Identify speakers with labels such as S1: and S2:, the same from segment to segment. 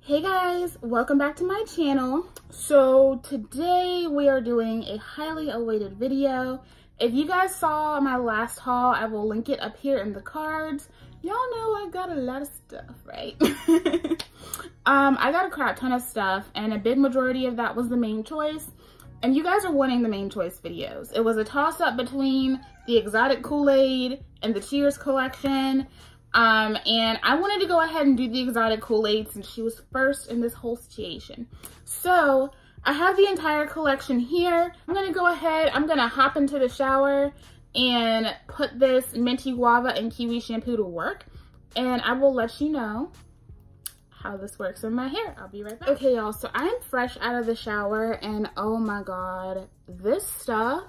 S1: Hey guys, welcome back to my channel. So today we are doing a highly awaited video. If you guys saw my last haul, I will link it up here in the cards. Y'all know I got a lot of stuff, right? I got a crap ton of stuff and a big majority of that was the main choice. And you guys are wanting the main choice videos. It was a toss up between the exotic Kool-Aid and the Cheers collection. And I wanted to go ahead and do the exotic Kool-Aid since she was first in this whole situation. So I have the entire collection here. I'm gonna go ahead, I'm gonna hop into the shower and put this Minty Guava and Kiwi shampoo to work. And I will let you know how this works in my hair. I'll be right back. Okay, y'all, so I'm fresh out of the shower and oh my God, this stuff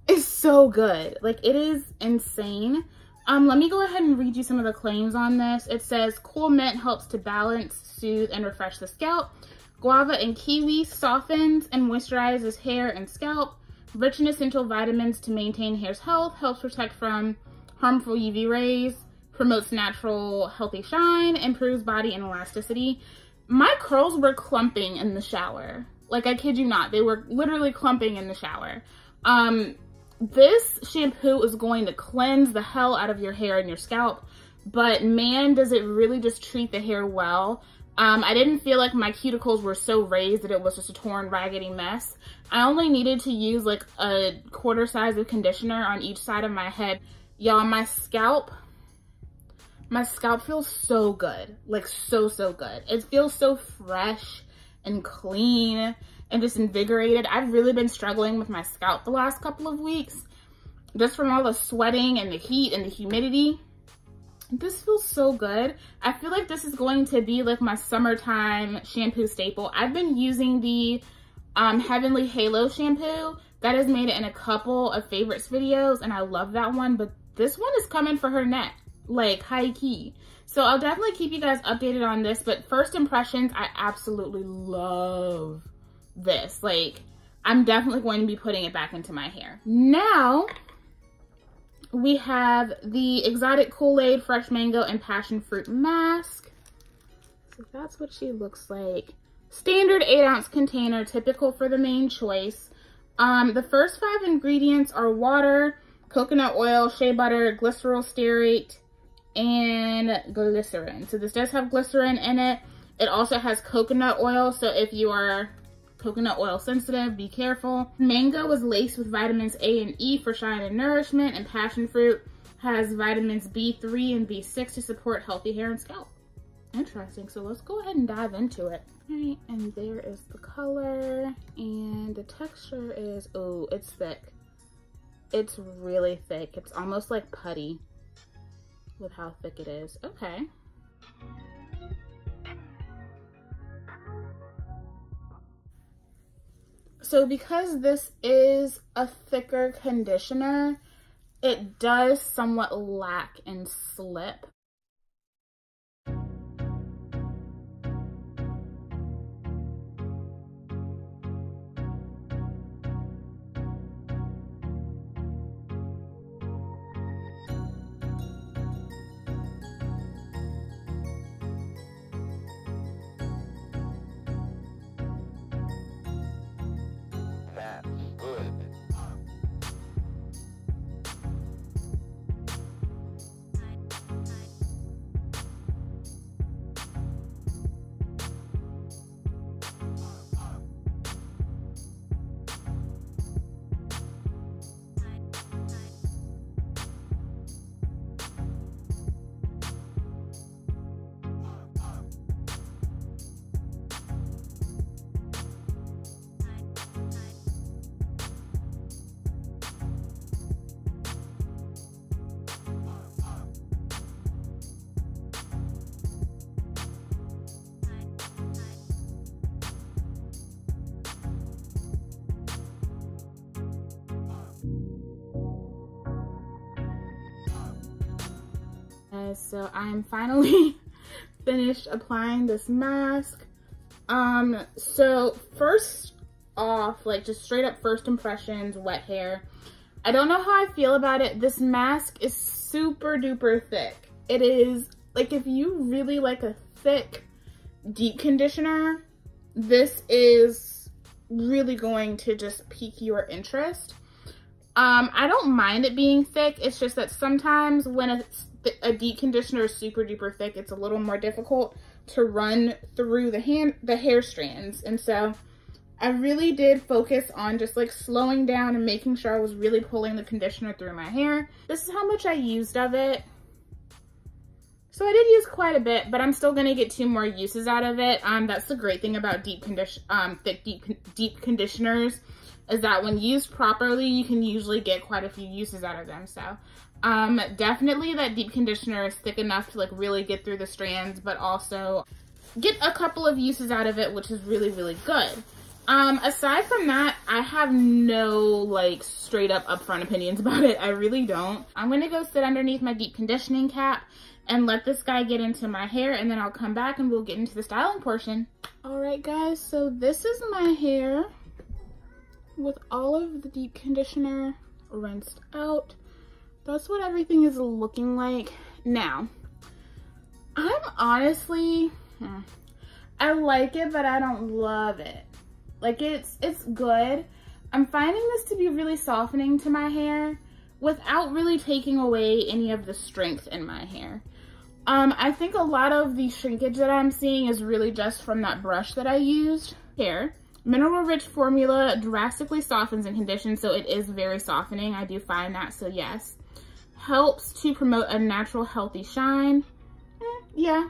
S1: is so good. Like, it is insane. Let me go ahead and read you some of the claims on this. It says, Cool Mint helps to balance, soothe, and refresh the scalp. Guava and Kiwi softens and moisturizes hair and scalp. Rich in essential vitamins to maintain hair's health, helps protect from harmful UV rays, promotes natural healthy shine, improves body and elasticity. My curls were clumping in the shower. Like, I kid you not, they were literally clumping in the shower. This shampoo is going to cleanse the hell out of your hair and your scalp, but man, does it really just treat the hair well. I didn't feel like my cuticles were so raised that it was just a torn, raggedy mess. I only needed to use like a quarter size of conditioner on each side of my head. Y'all, my scalp feels so good, like so good. It feels so fresh and clean and just invigorated. I've really been struggling with my scalp the last couple of weeks, just from all the sweating and the heat and the humidity. This feels so good. I feel like this is going to be like my summertime shampoo staple. I've been using the Heavenly Halo shampoo. That has made it in a couple of favorites videos and I love that one, but this one is coming for her neck, like high key. So I'll definitely keep you guys updated on this, but first impressions, I absolutely love this. Like, I'm definitely going to be putting it back into my hair. Now, we have the exotic Kool-Aid Fresh Mango and Passion Fruit Mask. So that's what she looks like. Standard 8-ounce container, typical for the main choice. The first 5 ingredients are water, coconut oil, shea butter, glycerol stearate, and glycerin. So this does have glycerin in it. It also has coconut oil, so if you are coconut oil sensitive, be careful. Mango is laced with vitamins A and E for shine and nourishment, and passion fruit has vitamins B3 and B6 to support healthy hair and scalp. Interesting, so let's go ahead and dive into it. All right, and there is the color, and the texture is, oh, it's thick. It's really thick. It's almost like putty with how thick it is. Okay. So because this is a thicker conditioner, it does somewhat lack and slip. So I'm finally finished applying this mask. So first off, like just straight up first impressions, wet hair. I don't know how I feel about it. This mask is super duper thick. It is, like, if you really like a thick deep conditioner, this is really going to just pique your interest. I don't mind it being thick. It's just that sometimes when a deep conditioner is super duper thick, it's a little more difficult to run through the hair strands. And so I really did focus on just like slowing down and making sure I was really pulling the conditioner through my hair. This is how much I used of it. So I did use quite a bit, but I'm still gonna get 2 more uses out of it. That's the great thing about thick deep conditioners, is that when used properly, you can usually get quite a few uses out of them. So definitely that deep conditioner is thick enough to like really get through the strands, but also get a couple of uses out of it, which is really, really good. Aside from that, I have no like straight up upfront opinions about it. I really don't. I'm gonna go sit underneath my deep conditioning cap and let this guy get into my hair, and then I'll come back and we'll get into the styling portion. All right guys, so this is my hair with all of the deep conditioner rinsed out. That's what everything is looking like now. I'm honestly, I like it, but I don't love it. Like it's good. I'm finding this to be really softening to my hair without really taking away any of the strength in my hair. I think a lot of the shrinkage that I'm seeing is really just from that brush that I used here. Mineral-rich formula drastically softens and conditions, so it is very softening. I do find that, so yes. Helps to promote a natural, healthy shine. Yeah,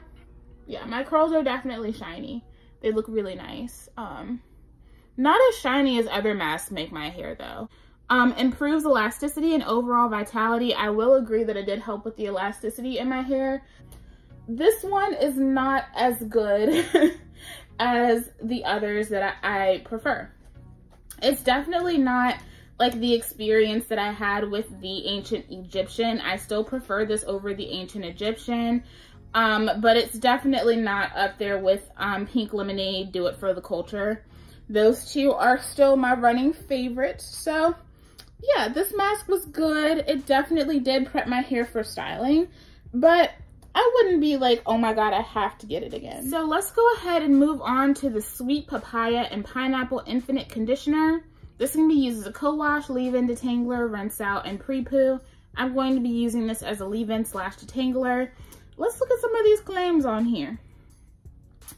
S1: my curls are definitely shiny. They look really nice. Not as shiny as other masks make my hair, though. Improves elasticity and overall vitality. I will agree that it did help with the elasticity in my hair. This one is not as good as the others that I prefer. It's definitely not like the experience that I had with the Ancient Egyptian. I still prefer this over the Ancient Egyptian, but it's definitely not up there with Pink Lemonade, Do It for the Culture. Those two are still my running favorites. So yeah, this mask was good. It definitely did prep my hair for styling, but I wouldn't be like, oh my god, I have to get it again. So let's go ahead and move on to the Sweet Papaya and Pineapple Infinite Conditioner. This can be used as a co-wash, leave-in detangler, rinse out, and pre-poo. I'm going to be using this as a leave-in / detangler. Let's look at some of these claims on here.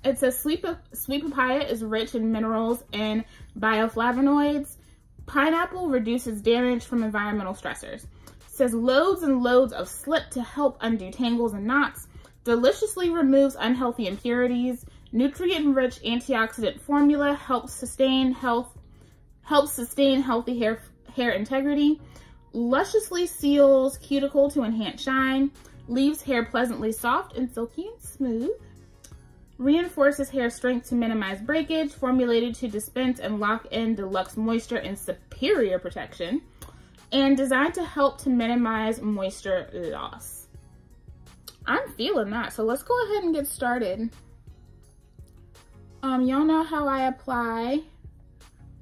S1: It says sweet papaya is rich in minerals and bioflavonoids. Pineapple reduces damage from environmental stressors. Says loads and loads of slip to help undo tangles and knots. Deliciously removes unhealthy impurities. Nutrient-rich antioxidant formula helps sustain healthy hair integrity. Lusciously seals cuticle to enhance shine. Leaves hair pleasantly soft and silky and smooth. Reinforces hair strength to minimize breakage. Formulated to dispense and lock in deluxe moisture and superior protection. And designed to help to minimize moisture loss. I'm feeling that, so let's go ahead and get started. Y'all know how I apply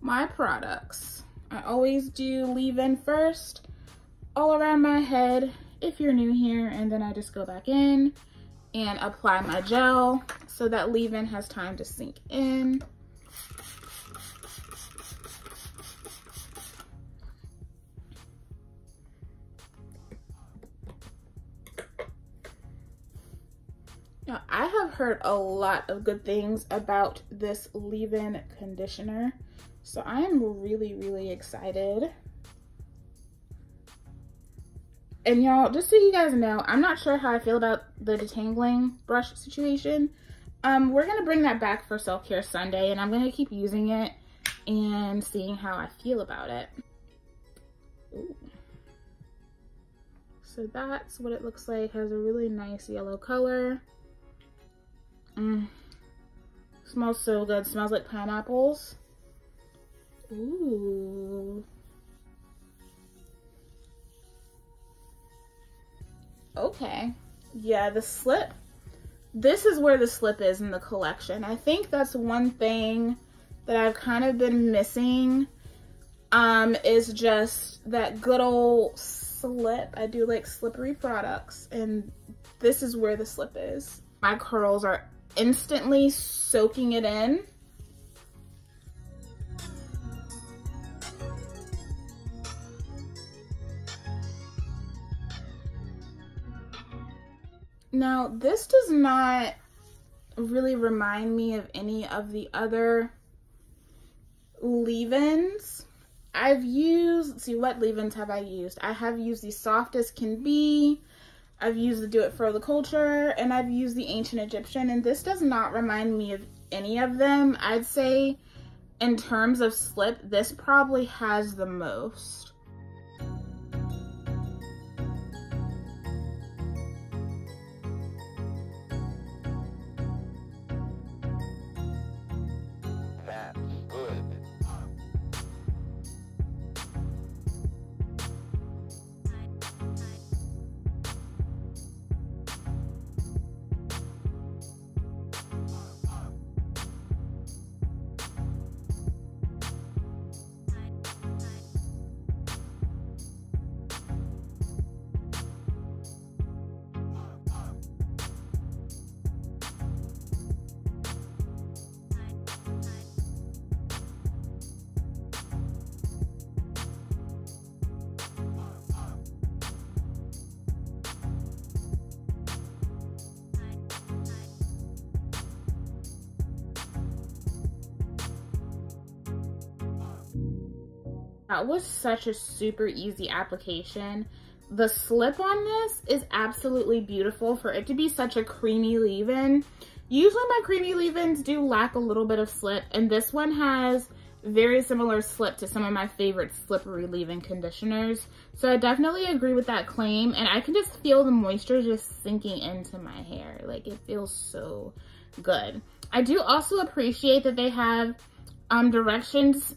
S1: my products. I always do leave-in first, all around my head, if you're new here, and then I just go back in and apply my gel so that leave-in has time to sink in. Now, I have heard a lot of good things about this leave-in conditioner, so I am really, really excited. And y'all, just so you guys know, I'm not sure how I feel about the detangling brush situation. We're gonna bring that back for Self-Care Sunday, and I'm gonna keep using it and seeing how I feel about it. Ooh. So that's what it looks like. Has a really nice yellow color. Smells so good. Smells like pineapples. Ooh. Okay. Yeah, the slip. This is where the slip is in the collection. I think that's one thing that I've kind of been missing, is just that good old slip. I do like slippery products, and this is where the slip is. My curls are instantly soaking it in. Now, this does not really remind me of any of the other leave-ins. I've used, let's see, what leave-ins have I used? I have used the Soft as Can Be, I've used the Do It For the Culture, and I've used the Ancient Egyptian, and this does not remind me of any of them. I'd say in terms of slip, this probably has the most. That was such a super easy application. The slip on this is absolutely beautiful for it to be such a creamy leave-in. Usually my creamy leave-ins do lack a little bit of slip, and this one has very similar slip to some of my favorite slippery leave-in conditioners. So I definitely agree with that claim, and I can just feel the moisture just sinking into my hair. Like, it feels so good. I do also appreciate that they have directions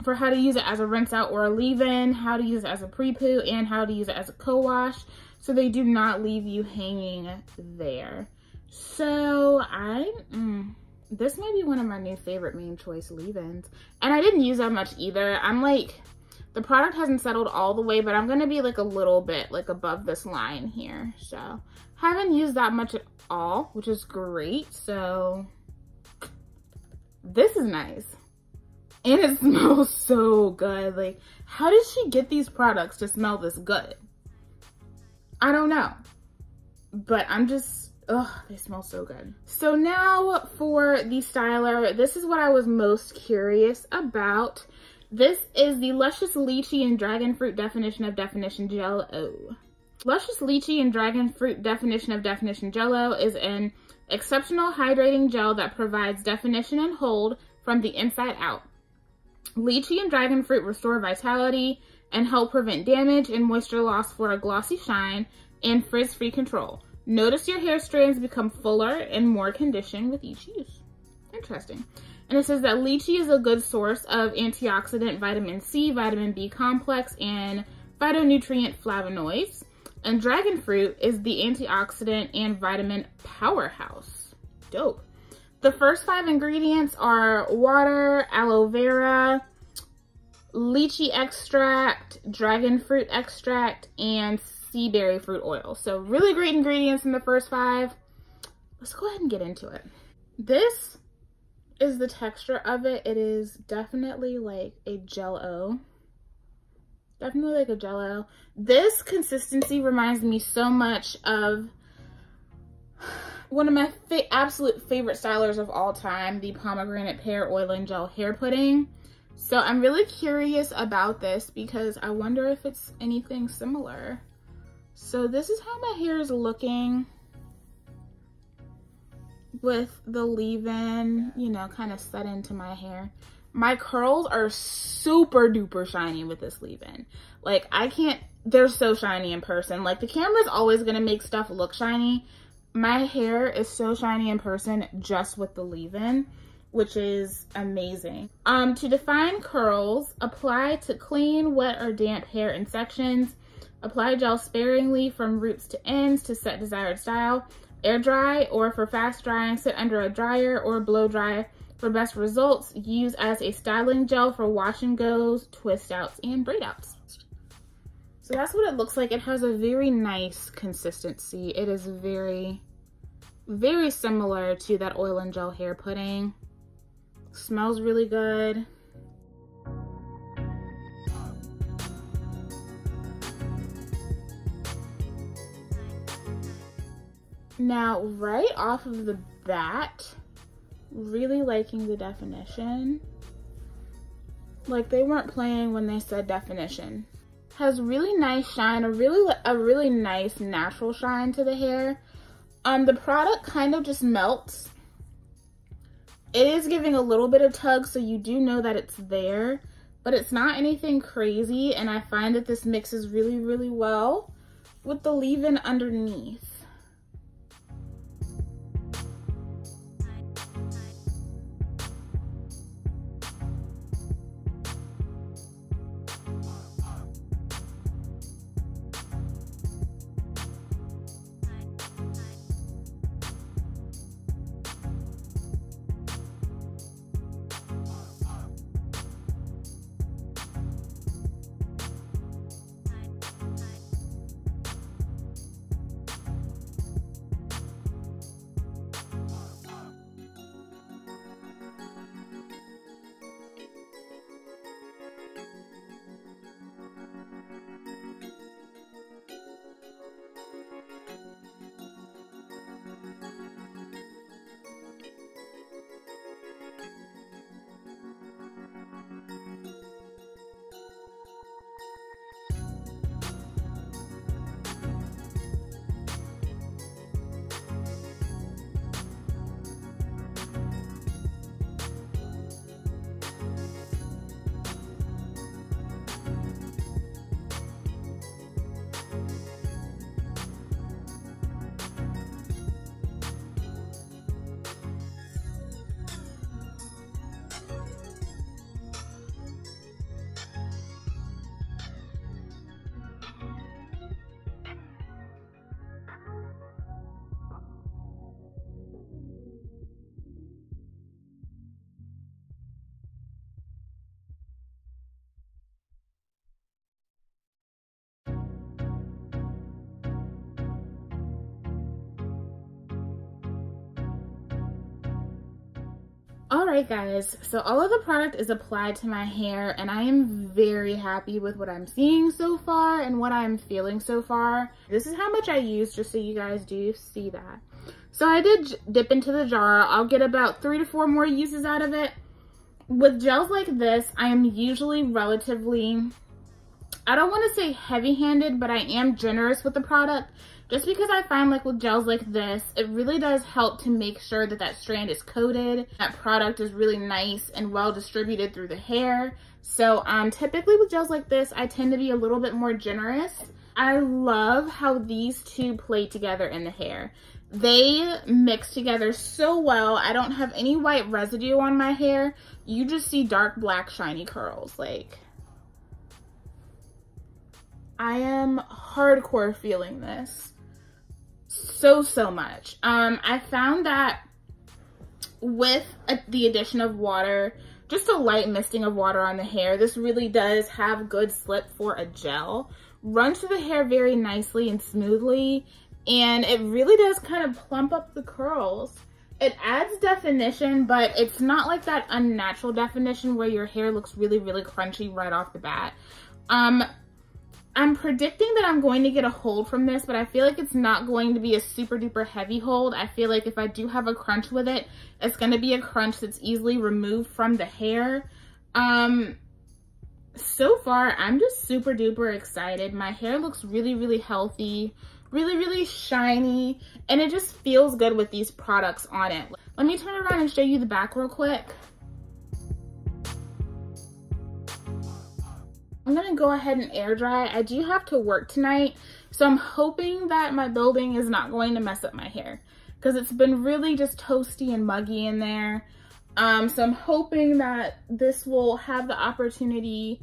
S1: for how to use it as a rinse out or a leave-in, how to use it as a pre-poo, and how to use it as a co-wash, so they do not leave you hanging there. So this might be one of my new favorite Main Choice leave-ins, and I didn't use that much either. I'm like, the product hasn't settled all the way, but I'm gonna be like a little bit like above this line here, so haven't used that much at all, which is great. So this is nice. And it smells so good. Like, how did she get these products to smell this good? I don't know. But I'm just, ugh, they smell so good. So now for the styler, this is what I was most curious about. This is the Luscious Lychee and Dragon Fruit Definition of Definition Jello. Luscious Lychee and Dragon Fruit Definition of Definition Jello is an exceptional hydrating gel that provides definition and hold from the inside out. Lychee and dragon fruit restore vitality and help prevent damage and moisture loss for a glossy shine and frizz-free control. Notice your hair strands become fuller and more conditioned with each use. Interesting. And it says that lychee is a good source of antioxidant vitamin C, vitamin B complex, and phytonutrient flavonoids. And dragon fruit is the antioxidant and vitamin powerhouse. Dope. The first 5 ingredients are water, aloe vera, lychee extract, dragon fruit extract, and sea berry fruit oil. So really great ingredients in the first 5. Let's go ahead and get into it. This is the texture of it. It is definitely like a Jello. Definitely like a Jello. This consistency reminds me so much of one of my absolute favorite stylers of all time, the Pomegranate Pear Oil and Gel Hair Pudding. So I'm really curious about this because I wonder if it's anything similar. So this is how my hair is looking with the leave-in, you know, kind of set into my hair. My curls are super duper shiny with this leave-in. Like, they're so shiny in person. Like, the camera's always gonna make stuff look shiny. My hair is so shiny in person just with the leave-in, which is amazing. To define curls, apply to clean, wet, or damp hair in sections. Apply gel sparingly from roots to ends to set desired style. Air dry, or for fast drying, sit under a dryer or blow dry. For best results, use as a styling gel for wash and goes, twist outs, and braid outs. So that's what it looks like. It has a very nice consistency. It is very Very similar to that oil and gel hair pudding. Smells really good. Now, right off of the bat, really liking the definition. Like, they weren't playing when they said definition. Has really nice shine, a really nice natural shine to the hair. The product kind of just melts. It is giving a little bit of tug, so you do know that it's there, but it's not anything crazy, and I find that this mixes really, really well with the leave-in underneath. Alright guys, so all of the product is applied to my hair and I am very happy with what I'm seeing so far and what I'm feeling so far. This is how much I used, just so you guys do see that. So I did dip into the jar. I'll get about 3 to 4 more uses out of it. With gels like this, I am usually relatively, I don't want to say heavy-handed, but I am generous with the product. Just because I find like with gels like this, it really does help to make sure that that strand is coated. That product is really nice and well distributed through the hair. So typically with gels like this, I tend to be a little bit more generous. I love how these two play together in the hair. They mix together so well. I don't have any white residue on my hair. You just see dark black shiny curls. Like, I am hardcore feeling this so much. I found that with the addition of water, just a light misting of water on the hair, this really does have good slip for a gel. Runs through the hair very nicely and smoothly, and it really does kind of plump up the curls. It adds definition, but it's not like that unnatural definition where your hair looks really, really crunchy right off the bat. I'm predicting that I'm going to get a hold from this, but I feel like it's not going to be a super duper heavy hold. I feel like if I do have a crunch with it, it's going to be a crunch that's easily removed from the hair. So far, I'm just super duper excited. My hair looks really, really healthy, really, really shiny, and it just feels good with these products on it. Let me turn around and show you the back real quick. I'm gonna go ahead and air dry. I do have to work tonight, so I'm hoping that my building is not going to mess up my hair because it's been really just toasty and muggy in there. So I'm hoping that this will have the opportunity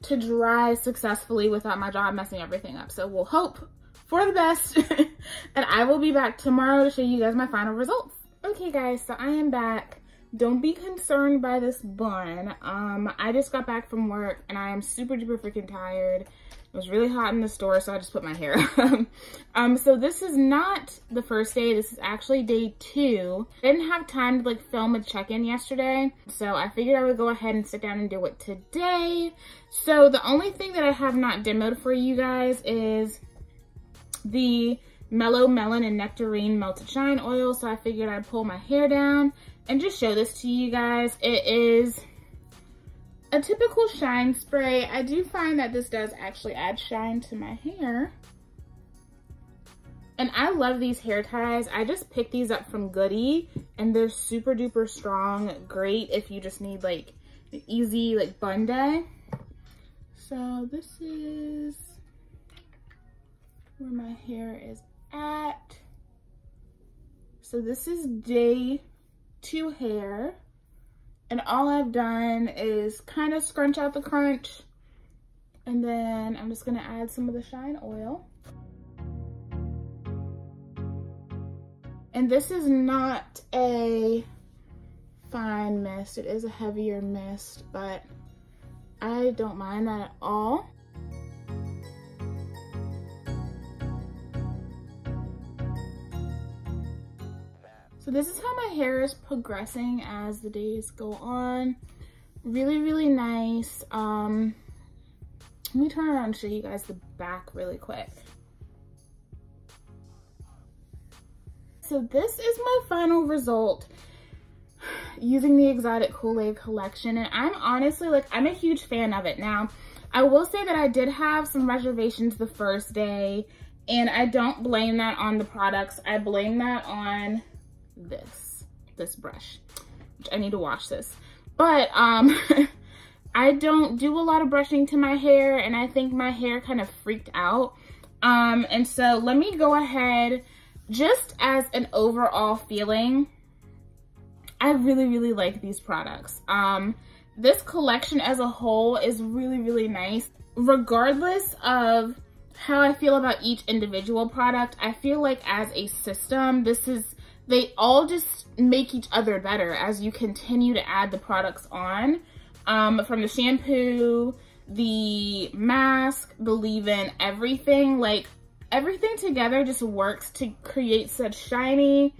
S1: to dry successfully without my job messing everything up. So we'll hope for the best and I will be back tomorrow to show you guys my final results. Okay guys, so I am back. Don't be concerned by this bun. I just got back from work and I am super duper freaking tired. It was really hot in the store, so I just put my hair up. So this is not the first day. This is actually day 2. I didn't have time to like film a check-in yesterday, so I figured I would go ahead and sit down and do it today. So the only thing that I have not demoed for you guys is the Mellow, Melon, and Nectarine Melted Shine Oil. So I figured I'd pull my hair down and just show this to you guys. It is a typical shine spray. I do find that this does actually add shine to my hair. And I love these hair ties. I just picked these up from Goody, and they're super duper strong. Great if you just need like an easy like bun day. So this is where my hair is at. So this is day 2 hair. And all I've done is kind of scrunch out the crunch. And then I'm just gonna add some of the shine oil. And this is not a fine mist. It is a heavier mist, but I don't mind that at all. So this is how my hair is progressing as the days go on. Really, really nice. Let me turn around and show you guys the back really quick. So this is my final result using the Exotic Kool-Aid collection. And I'm honestly, like, I'm a huge fan of it. Now, I will say that I did have some reservations the first day, and I don't blame that on the products. I blame that on this brush, which I need to wash this. But I don't do a lot of brushing to my hair, and I think my hair kind of freaked out. And so let me go ahead, just as an overall feeling, I really, really like these products. This collection as a whole is really, really nice. Regardless of how I feel about each individual product, I feel like as a system, they all just make each other better as you continue to add the products on. From the shampoo, the mask, the leave-in, everything, like everything together just works to create such shiny,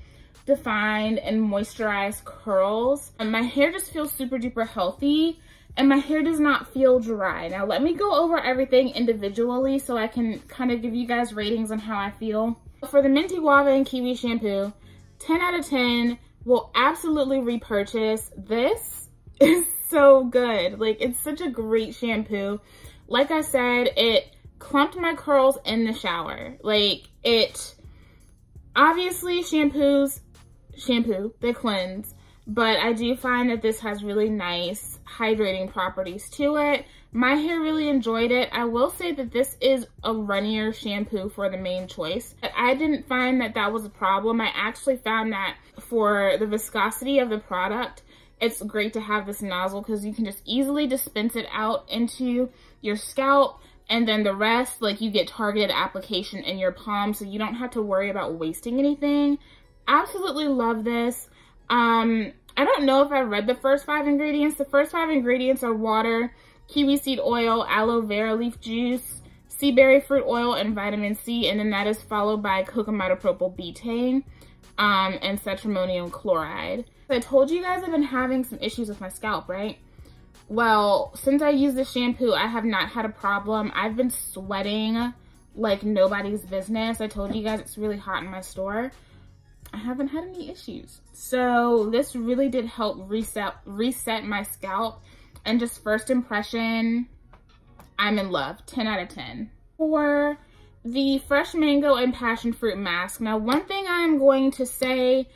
S1: defined, and moisturized curls. And my hair just feels super duper healthy, and my hair does not feel dry. Now let me go over everything individually so I can kind of give you guys ratings on how I feel. For the Minty, Guava, and Kiwi shampoo, 10 out of 10, will absolutely repurchase. This is so good. Like, it's such a great shampoo. Like I said, it clumped my curls in the shower. Like, it, obviously shampoo, they cleanse, but I do find that this has really nice hydrating properties to it. My hair really enjoyed it. I will say that this is a runnier shampoo for the main choice. I didn't find that that was a problem. I actually found that for the viscosity of the product, it's great to have this nozzle because you can just easily dispense it out into your scalp, and then the rest, like, you get targeted application in your palm, so you don't have to worry about wasting anything. Absolutely love this. I don't know if I read the first 5 ingredients. The first 5 ingredients are water, kiwi seed oil, aloe vera leaf juice, sea berry fruit oil, and vitamin C, and then that is followed by cocamidopropyl betaine and cetrimonium chloride. I told you guys I've been having some issues with my scalp, right? Well, since I use this shampoo, I have not had a problem. I've been sweating like nobody's business. I told you guys it's really hot in my store. I haven't had any issues. So this really did help reset my scalp. And just first impression, I'm in love. 10 out of 10. For the fresh mango and passion fruit mask. Now, one thing I'm going to say,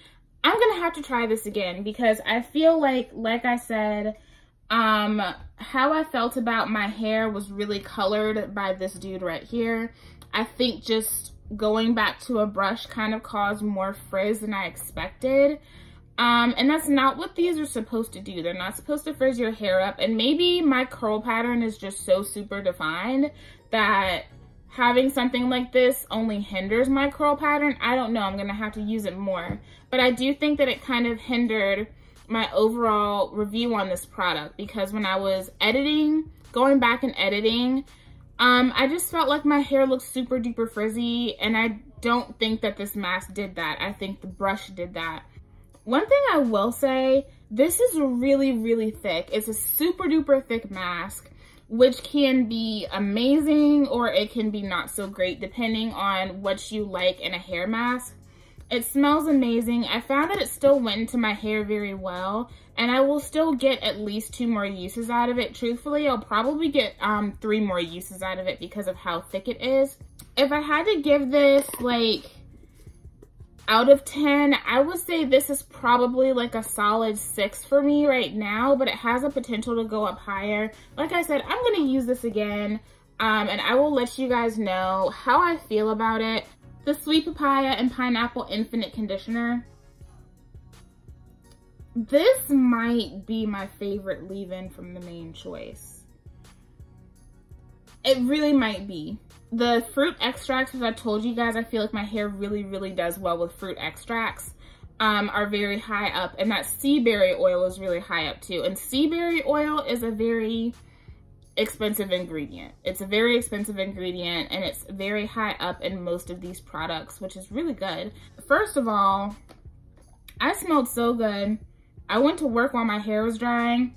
S1: I'm going to have to try this again because I feel like I said, how I felt about my hair was really colored by this dude right here. I think just going back to a brush kind of caused more frizz than I expected. And that's not what these are supposed to do. They're not supposed to frizz your hair up. And maybe my curl pattern is just so super defined that having something like this only hinders my curl pattern. I don't know. I'm going to have to use it more. But I do think that it kind of hindered my overall review on this product because when I was editing, going back and editing, I just felt like my hair looked super duper frizzy, and I don't think that this mask did that. I think the brush did that. One thing I will say, this is really, really thick. It's a super duper thick mask, which can be amazing or it can be not so great depending on what you like in a hair mask. It smells amazing. I found that it still went into my hair very well, and I will still get at least 2 more uses out of it. Truthfully, I'll probably get 3 more uses out of it because of how thick it is. If I had to give this like out of 10, I would say this is probably like a solid 6 for me right now, but it has a potential to go up higher. Like I said, I'm gonna use this again, and I will let you guys know how I feel about it. The Sweet Papaya and Pineapple Infinite Conditioner. This might be my favorite leave-in from the main choice. It really might be. The fruit extracts, as I told you guys, I feel like my hair really, really does well with fruit extracts, are very high up. And that sea berry oil is really high up too. And sea berry oil is a very expensive ingredient. It's a very expensive ingredient, and it's very high up in most of these products, which is really good. First of all, I smelled so good. I went to work while my hair was drying,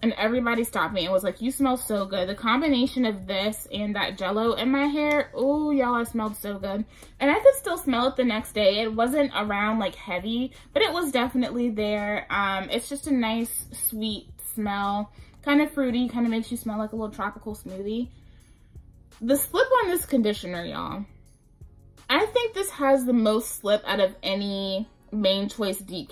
S1: and everybody stopped me and was like, you smell so good. The combination of this and that Jello in my hair, oh y'all, I smelled so good. And I could still smell it the next day. It wasn't around like heavy, but it was definitely there. It's just a nice sweet smell, kind of fruity, kind of makes you smell like a little tropical smoothie. The slip on this conditioner, y'all, I think this has the most slip out of any main choice deep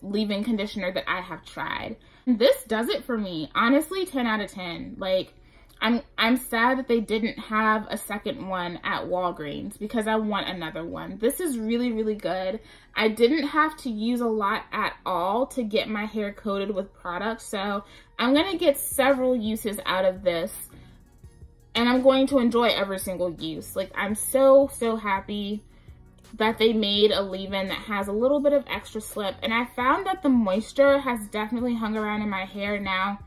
S1: leave-in conditioner that I have tried. This does it for me. Honestly, 10 out of 10. Like, I'm sad that they didn't have a second one at Walgreens because I want another one. This is really, really good. I didn't have to use a lot at all to get my hair coated with product, so I'm gonna get several uses out of this, and I'm going to enjoy every single use. Like, I'm so, so happy that they made a leave-in that has a little bit of extra slip, and I found that the moisture has definitely hung around in my hair now.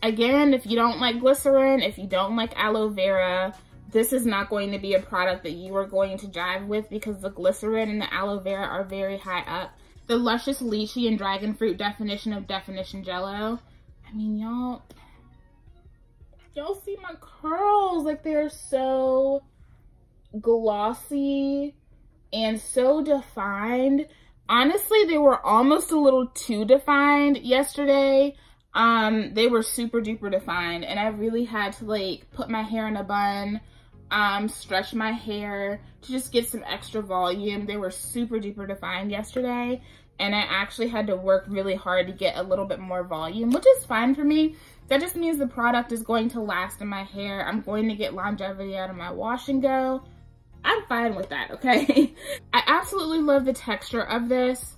S1: Again, if you don't like glycerin, if you don't like aloe vera, this is not going to be a product that you are going to jive with because the glycerin and the aloe vera are very high up. The Luscious Lychee and Dragon Fruit Definition of Definition Jello. I mean, y'all see my curls, like they're so glossy and so defined. Honestly, they were almost a little too defined yesterday. They were super duper defined, and I really had to like put my hair in a bun, stretch my hair to just get some extra volume. They were super duper defined yesterday, and I actually had to work really hard to get a little bit more volume, which is fine for me. That just means the product is going to last in my hair. I'm going to get longevity out of my wash and go. I'm fine with that, okay? I absolutely love the texture of this.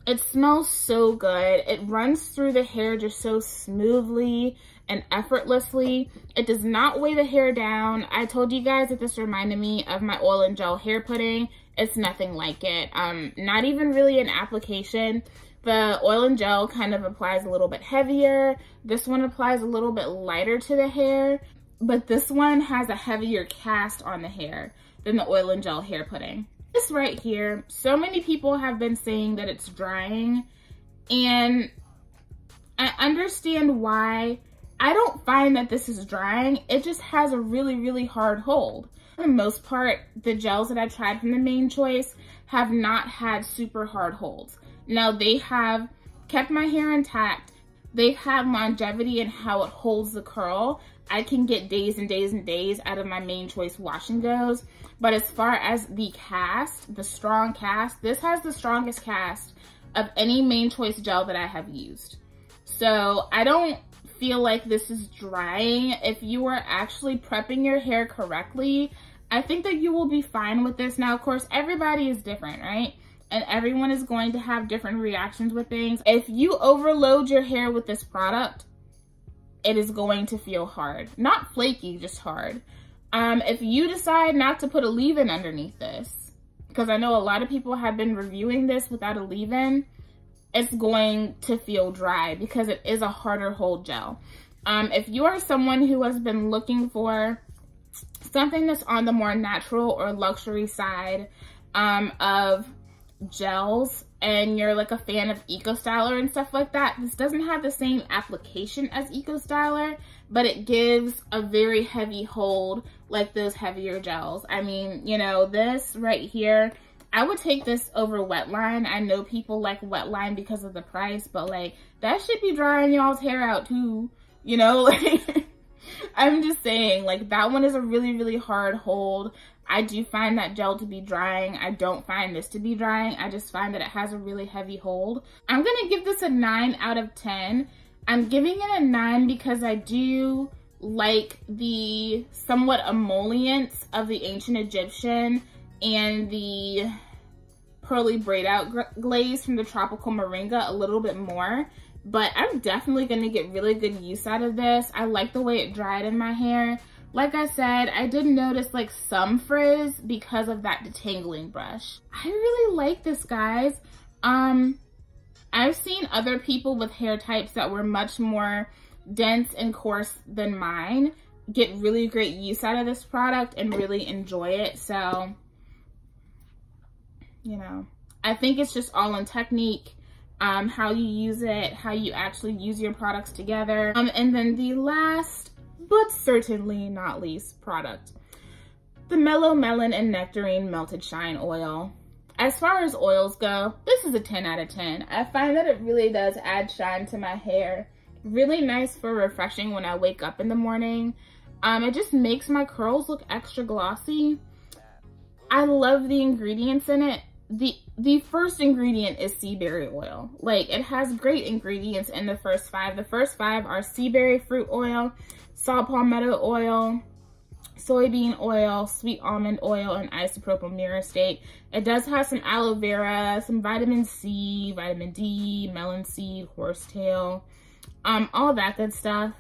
S1: It smells so good. It runs through the hair just so smoothly and effortlessly. It does not weigh the hair down. I told you guys that this reminded me of my oil and gel hair pudding. It's nothing like it. Not even really an application. The oil and gel kind of applies a little bit heavier. This one applies a little bit lighter to the hair, but this one has a heavier cast on the hair than the oil and gel hair pudding. This right here, so many people have been saying that it's drying, and I understand why. I don't find that this is drying. It just has a really, really hard hold. For the most part, the gels that I tried from the main choice have not had super hard holds. Now, they have kept my hair intact. They've had longevity in how it holds the curl. I can get days and days and days out of my main choice wash and goes. But as far as the cast, the strong cast, this has the strongest cast of any main choice gel that I have used. So I don't feel like this is drying. If you are actually prepping your hair correctly, I think that you will be fine with this. Now, of course, everybody is different, right? And everyone is going to have different reactions with things. If you overload your hair with this product, it is going to feel hard. Not flaky, just hard. If you decide not to put a leave-in underneath this, because I know a lot of people have been reviewing this without a leave-in, it's going to feel dry because it is a harder hold gel. If you are someone who has been looking for something that's on the more natural or luxury side of gels, and you're like a fan of Eco Styler and stuff like that, this doesn't have the same application as Eco Styler, but it gives a very heavy hold like those heavier gels. I mean, you know, this right here, I would take this over Wetline. I know people like Wetline because of the price, but like that should be drying y'all's hair out too, you know? Like I'm just saying, like that one is a really, really hard hold. I do find that gel to be drying. I don't find this to be drying. I just find that it has a really heavy hold. I'm gonna give this a 9 out of 10. I'm giving it a 9 because I do like the somewhat emollients of the Ancient Egyptian and the Pearly Braid Out glaze from the Tropical Moringa a little bit more. But I'm definitely gonna get really good use out of this. I like the way it dried in my hair. Like I said, I did notice like some frizz because of that detangling brush. I really like this, guys. I've seen other people with hair types that were much more dense and coarse than mine get really great use out of this product and really enjoy it. So, you know, I think it's just all in technique, how you use it, how you actually use your products together. And then the last, but certainly not least product, the Mellow, Melon, and Nectarine Melted Shine Oil. As far as oils go, this is a 10 out of 10. I find that it really does add shine to my hair. Really nice for refreshing when I wake up in the morning. It just makes my curls look extra glossy. I love the ingredients in it. The first ingredient is sea berry oil. Like, it has great ingredients in the first 5. The first 5 are sea berry fruit oil, saw palmetto oil, soybean oil, sweet almond oil, and isopropyl myristate. It does have some aloe vera, some vitamin C, vitamin D, melon seed, horsetail, all that good stuff.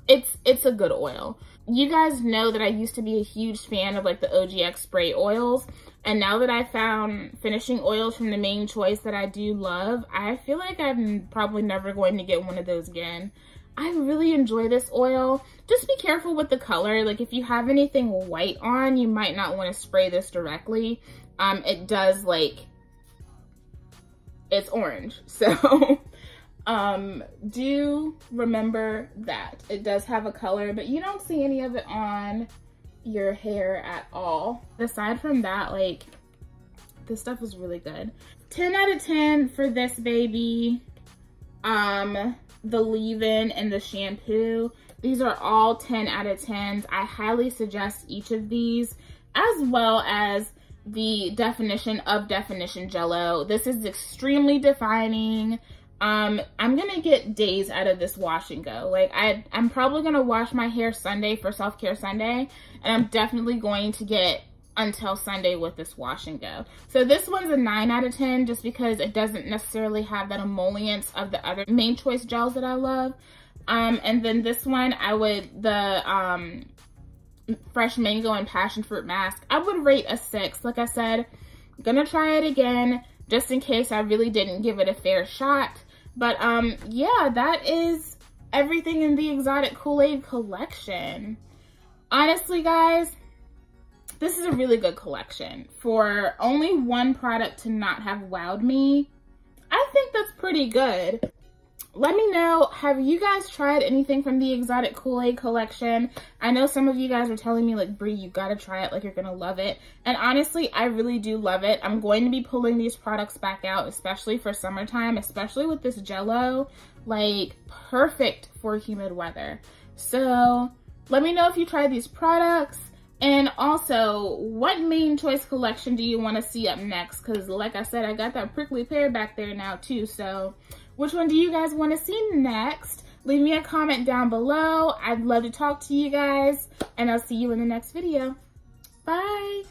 S1: It's a good oil. You guys know that I used to be a huge fan of like the OGX spray oils, and now that I found finishing oils from the Main Choice that I do love, I feel like I'm probably never going to get one of those again. I really enjoy this oil. Just be careful with the color. Like if you have anything white on, you might not want to spray this directly. It does, like, it's orange. So do remember that. It does have a color, but you don't see any of it on your hair at all. Aside from that, like, this stuff is really good. 10 out of 10 for this baby. The leave-in and the shampoo. These are all 10 out of 10s. I highly suggest each of these, as well as the Definition of Definition Jello. This is extremely defining. I'm gonna get days out of this wash and go. Like, I'm probably gonna wash my hair Sunday for Self-Care Sunday, and I'm definitely going to get until Sunday with this wash and go. So this one's a 9 out of 10 just because it doesn't necessarily have that emollients of the other Main Choice gels that I love. And then this one, the Fresh Mango and Passion Fruit Mask, I would rate a 6. Like I said, I'm gonna try it again just in case I really didn't give it a fair shot. But yeah, that is everything in the Exotic Kool-Aid collection. Honestly, guys, this is a really good collection. For only one product to not have wowed me, I think that's pretty good. Let me know, have you guys tried anything from the Exotic Kool-Aid collection? I know some of you guys are telling me, like, Brie, you gotta try it, like, you're gonna love it. And honestly, I really do love it. I'm going to be pulling these products back out, especially for summertime, especially with this Jello. Like, perfect for humid weather. So, let me know if you tried these products. And also, what Main Choice collection do you want to see up next? Because like I said, I got that prickly pear back there now too. So which one do you guys want to see next? Leave me a comment down below. I'd love to talk to you guys. And I'll see you in the next video. Bye.